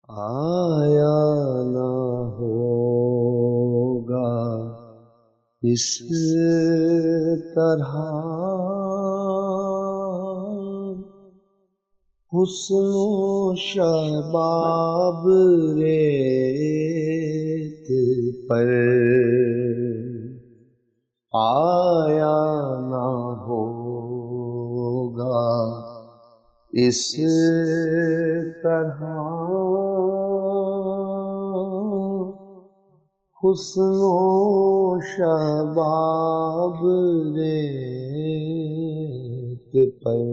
آیا نہ ہوگا اس طرح حسن و شباب ریت پر آیا نہ ہوگا اس طرح حسن و شباب ریت پر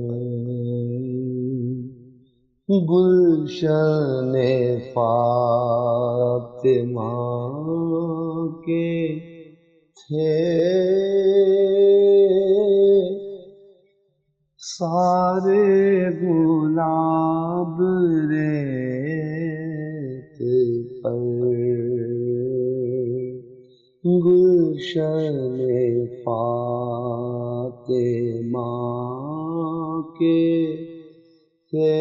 گلشن فاطمہ کے تھے سارے گلاب ریت پر گلشن فاطمہ کے تھے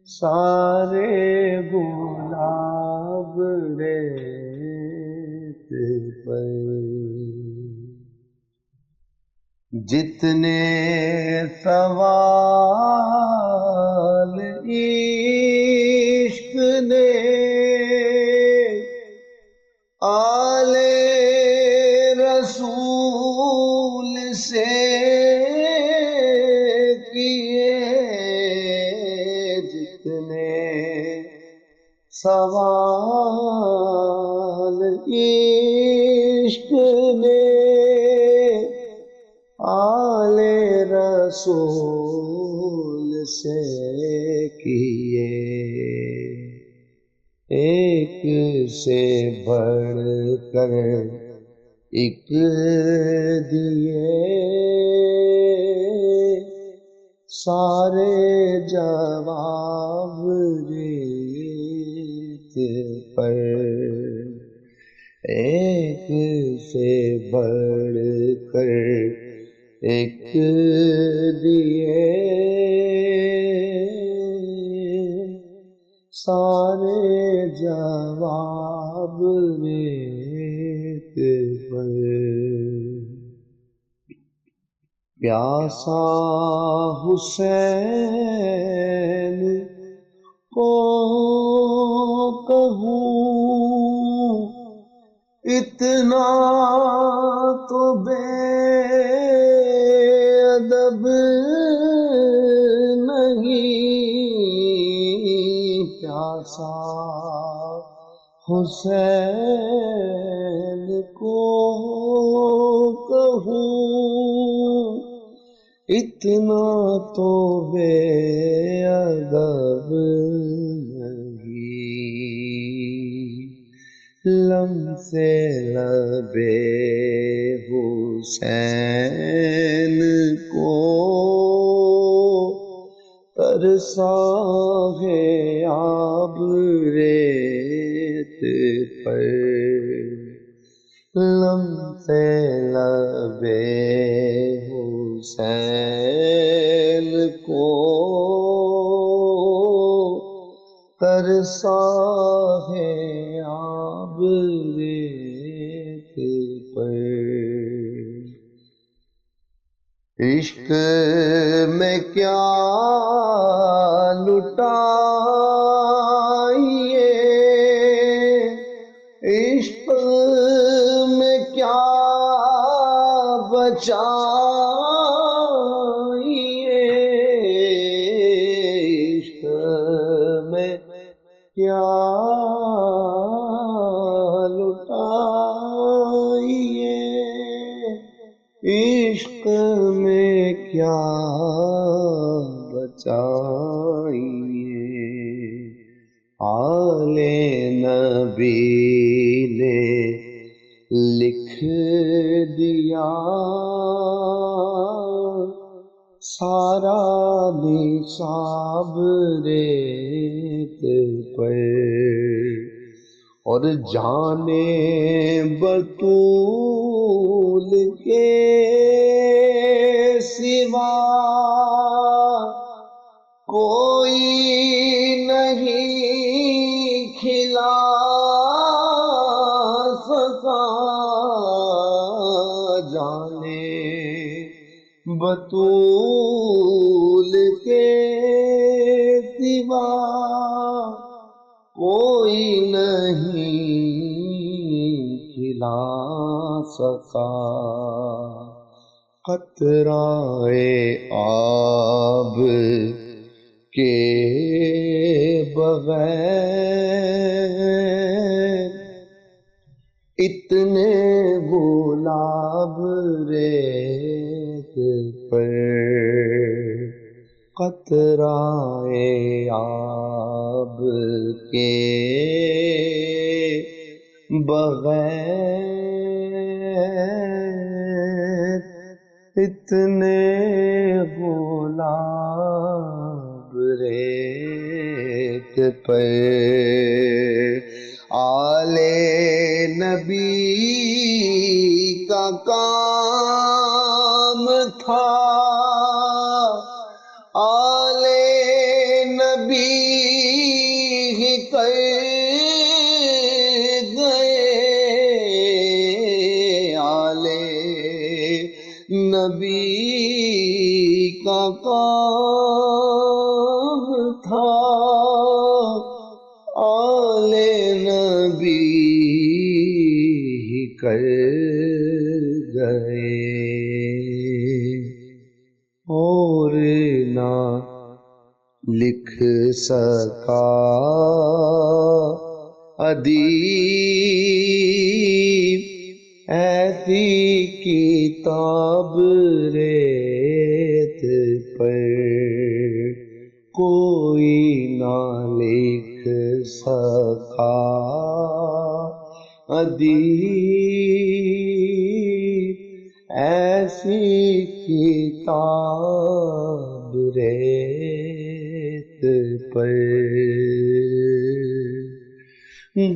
سارے گلاب ریت پر جتنے سوال عشق نے آل رسول سے کیے جتنے سوال عشق نے آل رسول سے کیے ایک سے بڑھ کر ایک دیے سارے جواب ریت پر ایک سے بڑھ کر ایک دیے سارے جواب ریت پر پیاسا حسین کو کہوں اتنا تو بے ادب نہیں پیاسا حسین کو کہوں اتنا تو بے ادب نہیں لمس لبے حسین کو ترسا ہے آب ریت پر لمس لبے حسین کو ترسا ہے آب ریت پر عشق میں کیا لٹائیے عشق میں کیا بچائیے عشق میں کیا لٹائیے عشق میں کیا بچائیے آل نبی نے لکھ دیا سارا نصاب ریت پر اور جانے بطول کے سوا کوئی نہیں کھلا سکا، جانے بطول کے سوا کوئی نہیں کھلا سکا۔ قطرۂ آب کے بغیر اتنے گلاب ریت پر، قطرۂ آب کے بغیر اتنے گلاب ریت پر، آل نبی کا کام تھا، آل نبی ہی کر گئے، آل نبی کا کام تھا، آل نبی ہی کر گئے، اور نہ لکھ سکا ادیب ایسی کتاب ریت پر، کوئی نہ لکھ سکا ادیب ایسی کتاب ریت پر۔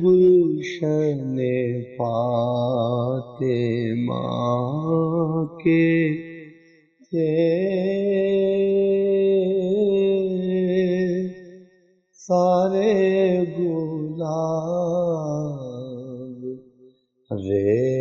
گلشن فاطمہ کے تھے سارے گلاب رے